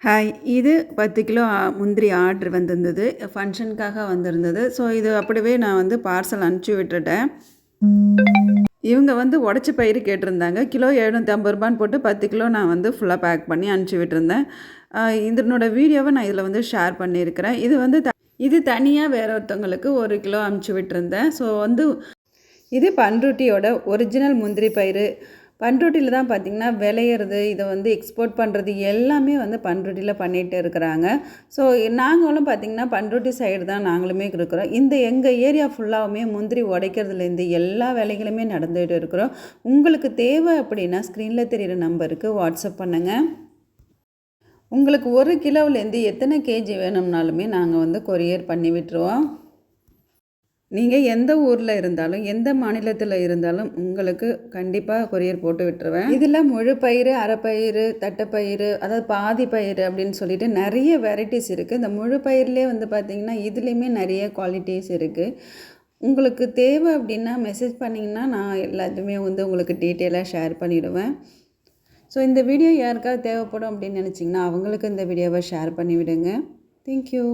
Hi, இது 10 kilo முந்திரி order வந்திருந்தது. ஃபங்ஷனுக்காக வந்திருந்தது. ஸோ இது அப்படியே நான் வந்து பார்சல் அனுப்பிச்சி விட்டுட்டேன். இவங்க வந்து உடச்ச பயிறு கேட்டிருந்தாங்க. கிலோ ரூ. 750 போட்டு 10 கிலோ நான் வந்து ஃபுல்லாக பேக் பண்ணி அனுப்பிச்சி விட்டுருந்தேன். இதனோட வீடியோவை நான் இதில் வந்து ஷேர் பண்ணியிருக்கிறேன். இது வந்து இது தனியாக வேற ஒருத்தவங்களுக்கு 1 கிலோ அனுப்பிச்சி விட்டுருந்தேன். ஸோ வந்து இது பண்ருட்டியோட ஒரிஜினல் முந்திரி பயிறு. பண்ருட்டியில் தான் பார்த்திங்கன்னா விளையிறது, இதை வந்து எக்ஸ்போர்ட் பண்ணுறது எல்லாமே வந்து பண்ருட்டியில் பண்ணிகிட்டு இருக்கிறாங்க. ஸோ நாங்களும் பார்த்திங்கன்னா பண்ருட்டி சைடு தான் நாங்களுமே இருக்கிறோம். எங்கள் ஏரியா ஃபுல்லாகவுமே முந்திரி உடைக்கிறதுலேருந்து எல்லா வேலைகளுமே நடந்துகிட்டு இருக்கிறோம். உங்களுக்கு தேவை அப்படின்னா ஸ்க்ரீனில் தெரிகிற நம்பருக்கு வாட்ஸ்அப் பண்ணுங்கள். உங்களுக்கு 1 கிலோவிலேருந்து எத்தனை கேஜி வேணும்னாலுமே நாங்கள் வந்து கொரியர் பண்ணி விட்டுருவோம். நீங்கள் எந்த ஊரில் இருந்தாலும் எந்த மாநிலத்தில் இருந்தாலும் உங்களுக்கு கண்டிப்பாக கொரியர் போட்டு விட்டுருவேன். இதில் முழு பயிறு, அரைப்பயிறு, தட்டைப்பயிறு, அதாவது பாதி பயிறு அப்படின்னு சொல்லிட்டு நிறைய வெரைட்டிஸ் இருக்குது. இந்த முழு பயிர்லேயே வந்து பார்த்திங்கன்னா இதுலேயுமே நிறைய குவாலிட்டிஸ் இருக்குது. உங்களுக்கு தேவை அப்படின்னா மெசேஜ் பண்ணிங்கன்னா நான் எல்லாத்தையுமே வந்து உங்களுக்கு டீட்டெயிலாக ஷேர் பண்ணிவிடுவேன். ஸோ இந்த வீடியோ யாருக்காவது தேவைப்படும் அப்படின்னு நினச்சிங்கன்னா அவங்களுக்கு இந்த வீடியோவை ஷேர் பண்ணிவிடுங்க. தேங்க்யூ.